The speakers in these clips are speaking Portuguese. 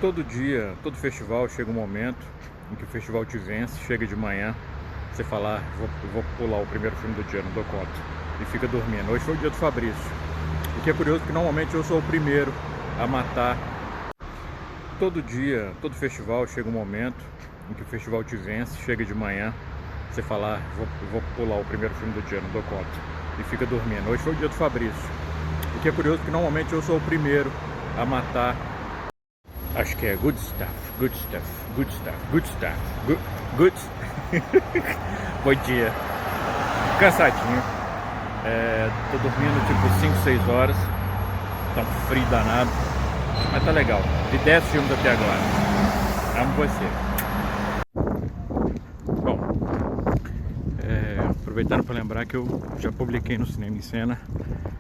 Todo dia, todo festival chega um momento em que o festival te vence, chega de manhã, você fala, vou pular o primeiro filme do dia, não dou conta, e fica dormindo. Hoje foi o dia do Fabrício, o que é curioso porque normalmente eu sou o primeiro a matar. Todo dia, todo festival chega um momento em que o festival te vence, chega de manhã, você fala, vou pular o primeiro filme do dia, não dou conta, e fica dormindo. Hoje foi o dia do Fabrício, o que é curioso porque normalmente eu sou o primeiro a matar. Acho que é good stuff, good stuff, good stuff, good stuff, good. Bom dia. Cansadinho. Tô dormindo tipo 5, 6 horas. Tá um frio danado. Mas tá legal. Vi 10 filmes até agora. Amo você. Bom, aproveitando para lembrar que eu já publiquei no Cinema em Cena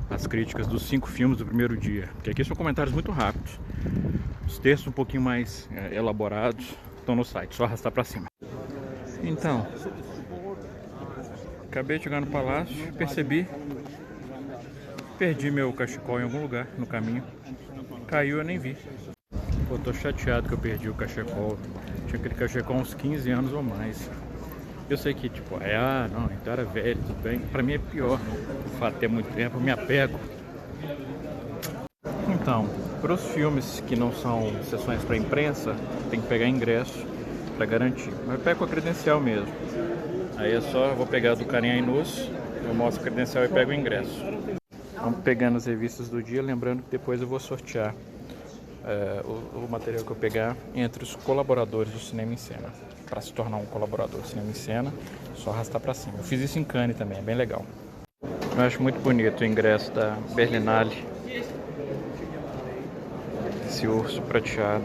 as críticas dos 5 filmes do primeiro dia. Porque aqui são comentários muito rápidos. Os textos um pouquinho mais elaborados estão no site, só arrastar para cima. Então, acabei de chegar no palácio, perdi meu cachecol em algum lugar no caminho, caiu, eu nem vi. Pô, tô chateado que eu perdi o cachecol, tinha aquele cachecol há uns 15 anos ou mais. Eu sei que tipo, não, então era velho, tudo bem, pra mim é pior, o fato de ter muito tempo, eu me apego. Então, para os filmes que não são sessões para imprensa, tem que pegar ingresso para garantir. Mas eu pego a credencial mesmo. Aí é só, eu vou pegar do Carinha Inus, eu mostro a credencial e pego o ingresso. Vamos pegando as revistas do dia, lembrando que depois eu vou sortear o material que eu pegar entre os colaboradores do Cinema em Cena. Para se tornar um colaborador do Cinema em Cena, só arrastar para cima. Eu fiz isso em Cannes também, é bem legal. Eu acho muito bonito o ingresso da Berlinale. Esse urso prateado.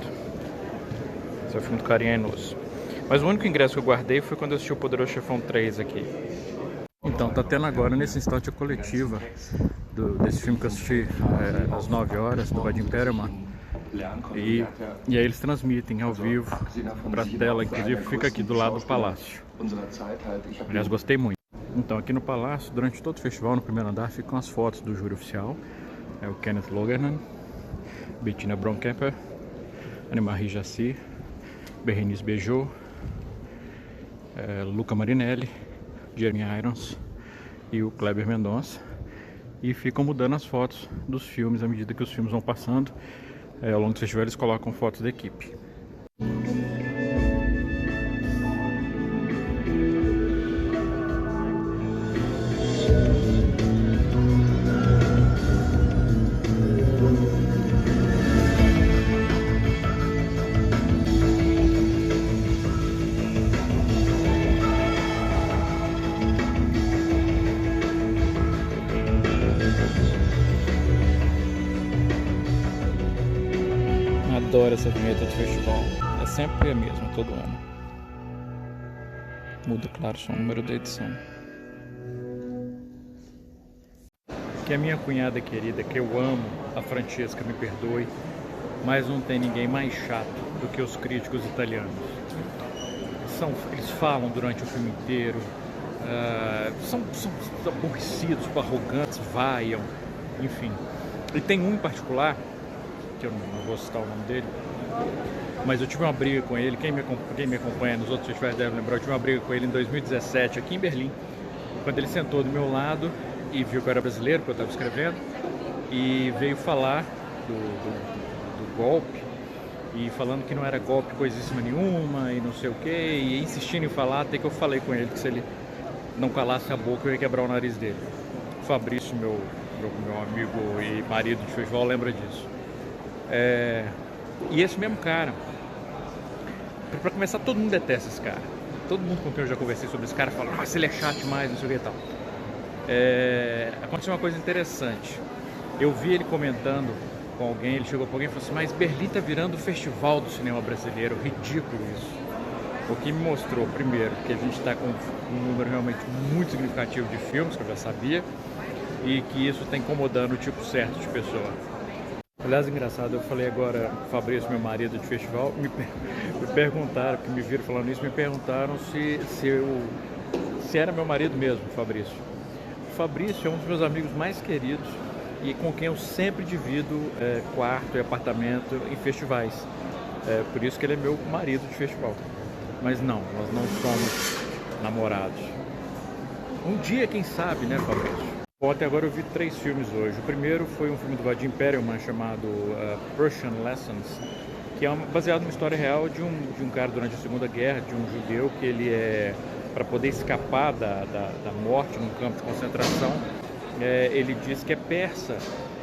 Esse é o filme do Carinha Inus. Mas o único ingresso que eu guardei foi quando eu assisti o Poderoso Chefão 3 aqui. Então, tá tendo agora, nesse instante, a coletiva desse filme que eu assisti às 9 horas, do Vadim Perelman. E aí eles transmitem ao vivo pra tela, inclusive fica aqui do lado do palácio. Aliás, gostei muito. Então, aqui no palácio, durante todo o festival, no primeiro andar, ficam as fotos do júri oficial. É o Kenneth Lonergan, Bettina Bronkämper, Annemarie Jassy, Berenice Bejo, Luca Marinelli, Jeremy Irons e o Kleber Mendonça. E ficam mudando as fotos dos filmes à medida que os filmes vão passando. Ao longo do festival eles colocam fotos da equipe. Adoro essa vinheta do festival, é sempre a mesma, todo ano. Muda, claro, só o número da edição. Que a minha cunhada querida, que eu amo, a Francesca, me perdoe, mas não tem ninguém mais chato do que os críticos italianos. Eles falam durante o filme inteiro, são aborrecidos, arrogantes, vaiam, enfim. E tem um em particular, que eu não vou citar o nome dele, mas eu tive uma briga com ele, quem me acompanha nos outros festivais deve lembrar, eu tive uma briga com ele em 2017, aqui em Berlim, quando ele sentou do meu lado e viu que eu era brasileiro, que eu estava escrevendo, e veio falar do golpe, e falando que não era golpe coisíssima nenhuma, e não sei o que, e insistindo em falar, até que eu falei com ele que se ele não calasse a boca eu ia quebrar o nariz dele. O Fabrício, meu amigo e marido de festival, lembra disso. E esse mesmo cara, pra começar, todo mundo detesta esse cara. Todo mundo com quem eu já conversei sobre esse cara fala, nossa, ele é chato demais, não sei o que e tal. Aconteceu uma coisa interessante. Eu vi ele comentando com alguém, ele chegou pra alguém e falou assim, mas Berlim tá virando o festival do cinema brasileiro, ridículo isso. O que me mostrou, primeiro, que a gente está com um número realmente muito significativo de filmes, que eu já sabia, e que isso está incomodando o tipo certo de pessoa. Aliás, engraçado, eu falei agora, Fabrício, meu marido de festival, me perguntaram, que me viram falando isso, me perguntaram se era meu marido mesmo, Fabrício. O Fabrício é um dos meus amigos mais queridos e com quem eu sempre divido quarto e apartamento em festivais. Por isso que ele é meu marido de festival. Mas não, nós não somos namorados. Um dia, quem sabe, né, Fabrício? Bom, até agora eu vi 3 filmes hoje. O primeiro foi um filme do Vadim Perelman chamado Prussian Lessons, que é baseado numa história real de um cara durante a Segunda Guerra, de um judeu que ele para poder escapar da morte num campo de concentração, ele diz que é persa.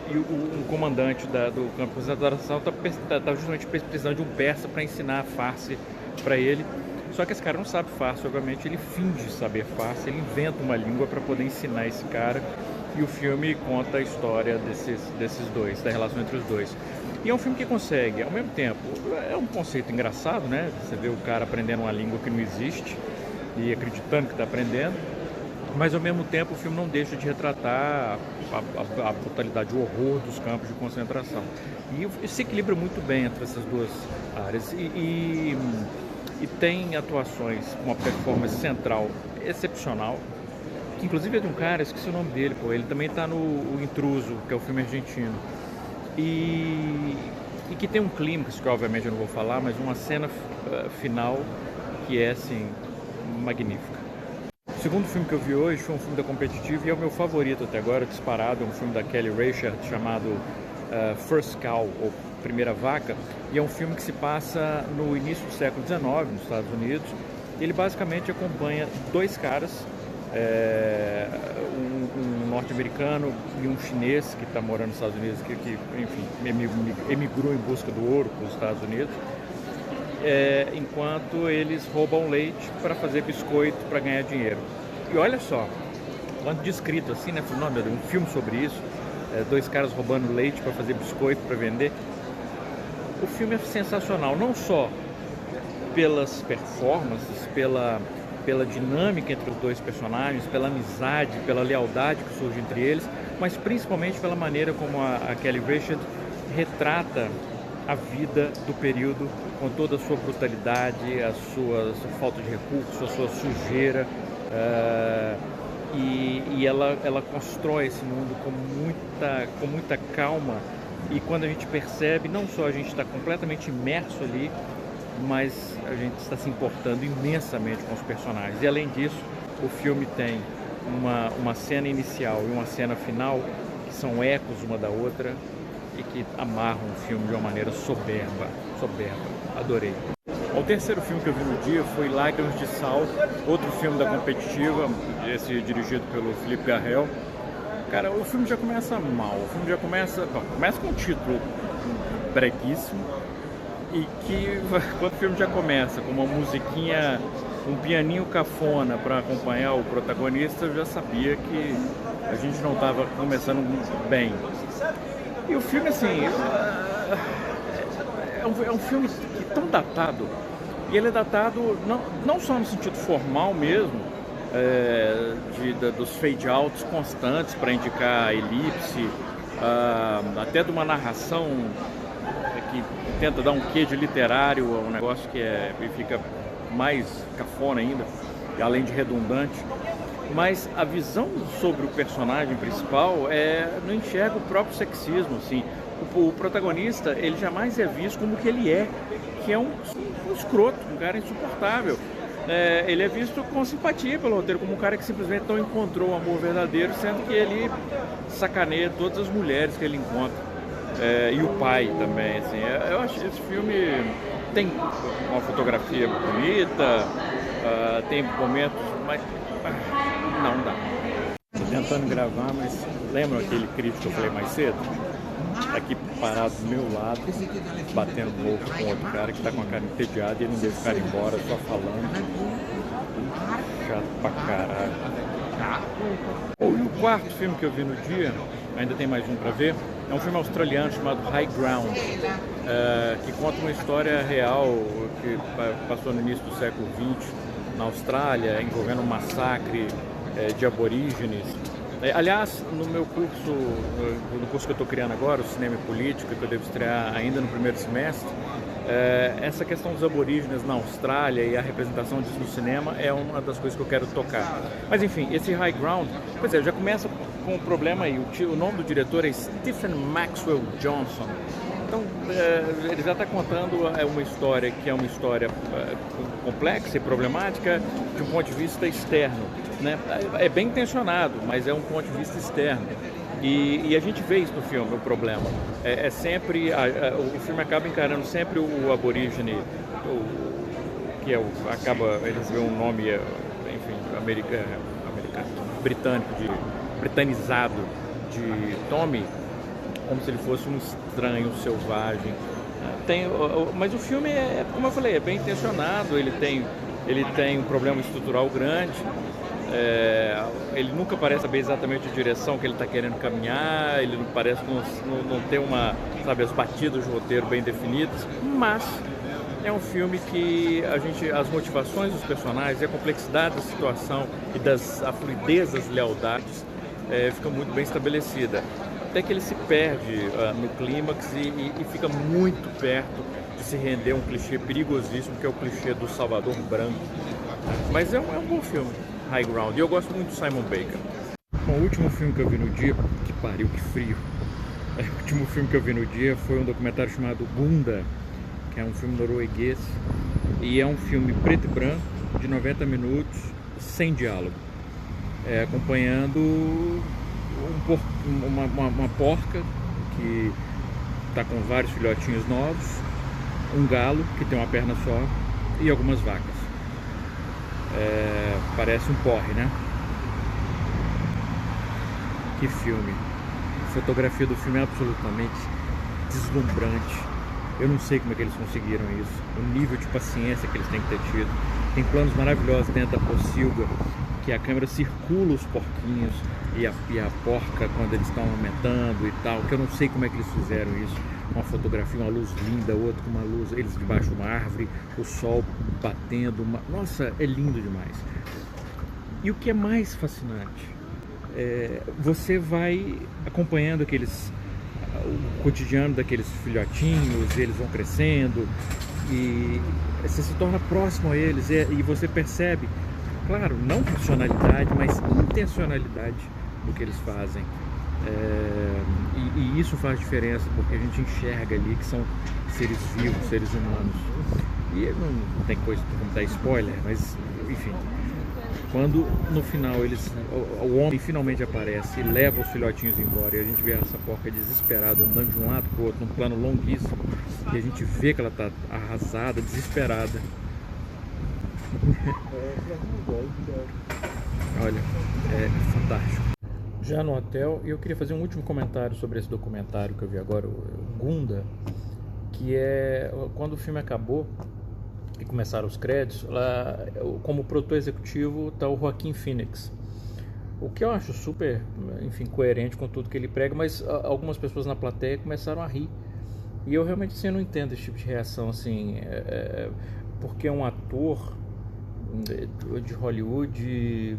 E um comandante do campo de concentração está justamente precisando de um persa para ensinar a farsi para ele. Só que esse cara não sabe farsi, obviamente, ele finge saber farsi, ele inventa uma língua para poder ensinar esse cara. E o filme conta a história desses dois, da relação entre os dois. E é um filme que consegue, ao mesmo tempo, é um conceito engraçado, né? Você vê o cara aprendendo uma língua que não existe e acreditando que está aprendendo. Mas ao mesmo tempo o filme não deixa de retratar a brutalidade, o horror dos campos de concentração. E se equilibra muito bem entre essas duas áreas. E tem atuações, uma performance central excepcional, que inclusive é de um cara, esqueci o nome dele, ele também está no O Intruso, que é o filme argentino. E que tem um clímax, que obviamente eu não vou falar, mas uma cena final que é assim, magnífica. O segundo filme que eu vi hoje foi um filme da Competitiva e é o meu favorito até agora, disparado. É um filme da Kelly Reichardt chamado First Cow, ou Primeira Vaca, e é um filme que se passa no início do século XIX, nos Estados Unidos. E ele basicamente acompanha 2 caras, um norte-americano e um chinês que está morando nos Estados Unidos, que enfim, emigrou em busca do ouro para os Estados Unidos. Enquanto eles roubam leite para fazer biscoito para ganhar dinheiro. E olha só, quando descrito assim, né? Não, meu Deus, um filme sobre isso, 2 caras roubando leite para fazer biscoito para vender. O filme é sensacional, não só pelas performances, pela dinâmica entre os 2 personagens, pela amizade, pela lealdade que surge entre eles, mas principalmente pela maneira como a Kelly Reichardt retrata a vida do período com toda a sua brutalidade, a sua falta de recursos, a sua sujeira, e ela constrói esse mundo com muita calma. E quando a gente percebe, não só a gente está completamente imerso ali, mas a gente está se importando imensamente com os personagens. E além disso, o filme tem uma cena inicial e uma cena final que são ecos uma da outra e que amarram o filme de uma maneira soberba. Adorei. O terceiro filme que eu vi no dia foi Lágrimas de Sal, outro filme da Competitiva, esse dirigido pelo Philippe Garrel. Cara, o filme já começa mal, o filme já começa com um título breguíssimo, e que quando o filme já começa com uma musiquinha, um pianinho cafona para acompanhar o protagonista, eu já sabia que a gente não estava começando muito bem. E o filme, assim, é um filme tão datado, e ele é datado não só no sentido formal mesmo, dos fade-outs constantes para indicar a elipse, até de uma narração que tenta dar um quê de literário a um negócio que fica mais cafona ainda, além de redundante. Mas a visão sobre o personagem principal não enxerga o próprio sexismo, assim. O protagonista, ele jamais é visto como que ele que é um escroto, um cara insuportável. Ele é visto com simpatia pelo roteiro, como um cara que simplesmente não encontrou o amor verdadeiro, sendo que ele sacaneia todas as mulheres que ele encontra. E o pai também, assim. Eu acho que esse filme tem uma fotografia bonita, tem momentos, mas não dá. Estou tentando gravar, mas lembra aquele crítico que eu falei mais cedo? Tá aqui parado do meu lado, batendo louco com outro cara que tá com a cara entediada e ele não deixa o cara embora, só falando. Chato pra caralho. E o quarto filme que eu vi no dia, ainda tem mais um pra ver, é um filme australiano chamado High Ground, que conta uma história real que passou no início do século XX na Austrália, envolvendo um massacre de aborígenes. Aliás, no meu curso, no curso que eu estou criando agora, o Cinema e Política, que eu devo estrear ainda no primeiro semestre, essa questão dos aborígenes na Austrália e a representação disso no cinema é uma das coisas que eu quero tocar. Mas enfim, esse High Ground, já começa com um problema aí. O nome do diretor é Stephen Maxwell Johnson. Então, ele já está contando uma história que é uma história complexa e problemática de um ponto de vista externo, né? É bem intencionado, mas é um ponto de vista externo. E a gente vê isso no filme, o problema. É sempre, o filme acaba encarando sempre o aborígene, que é ele recebeu um nome, enfim, americano, britânico, britanizado, de Tommy, como se ele fosse um estranho, selvagem. Mas o filme como eu falei, é bem intencionado, ele tem um problema estrutural grande. Ele nunca parece saber exatamente a direção que ele está querendo caminhar, ele não parece não ter as batidas de roteiro bem definidas, mas é um filme que as motivações dos personagens e a complexidade da situação e a fluidez das lealdades fica muito bem estabelecida. Até que ele se perde no clímax e fica muito perto de se render a um clichê perigosíssimo, que é o clichê do Salvador branco. Mas é um bom filme, High Ground, e eu gosto muito do Simon Baker. Bom, o último filme que eu vi no dia, que pariu, que frio. O último filme que eu vi no dia foi um documentário chamado Gunda, que é um filme norueguês, e é um filme preto e branco, de 90 minutos, sem diálogo, acompanhando uma porca que está com vários filhotinhos novos, um galo que tem uma perna só e algumas vacas. Parece um porre, né? Que filme! A fotografia do filme é absolutamente deslumbrante. Eu não sei como é que eles conseguiram isso, o nível de paciência que eles têm que ter tido. Tem planos maravilhosos dentro da pocilga, que a câmera circula os porquinhos e a porca quando eles estão aumentando e tal, que eu não sei como é que eles fizeram isso. Uma fotografia, uma luz linda, outra com uma luz, eles debaixo de uma árvore, o sol batendo, nossa, é lindo demais. E o que é mais fascinante, você vai acompanhando o cotidiano daqueles filhotinhos, eles vão crescendo e você se torna próximo a eles e você percebe, claro, não funcionalidade, mas intencionalidade do que eles fazem. E isso faz diferença, porque a gente enxerga ali que são seres vivos, seres humanos. E não tem coisa como dar spoiler, mas enfim, quando no final o homem finalmente aparece e leva os filhotinhos embora, e a gente vê essa porca desesperada andando de um lado para o outro num plano longuíssimo, e a gente vê que ela está arrasada, desesperada. Olha, é fantástico. Já no hotel, eu queria fazer um último comentário sobre esse documentário que eu vi agora, o Gunda, que é quando o filme acabou e começaram os créditos, lá como produtor executivo está o Joaquin Phoenix, o que eu acho super, enfim, coerente com tudo que ele prega, mas algumas pessoas na plateia começaram a rir, e eu realmente assim, eu não entendo esse tipo de reação, assim, porque é um ator de Hollywood,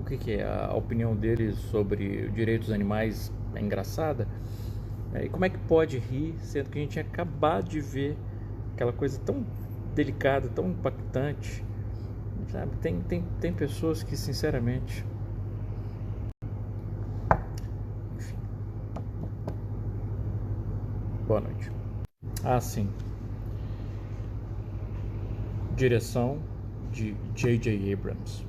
o que é a opinião dele sobre direitos dos animais é engraçada, e como é que pode rir sendo que a gente tinha acabado de ver aquela coisa tão delicada, tão impactante, sabe? Tem pessoas que sinceramente, enfim. Boa noite. Sim, direção de J.J. Abrams.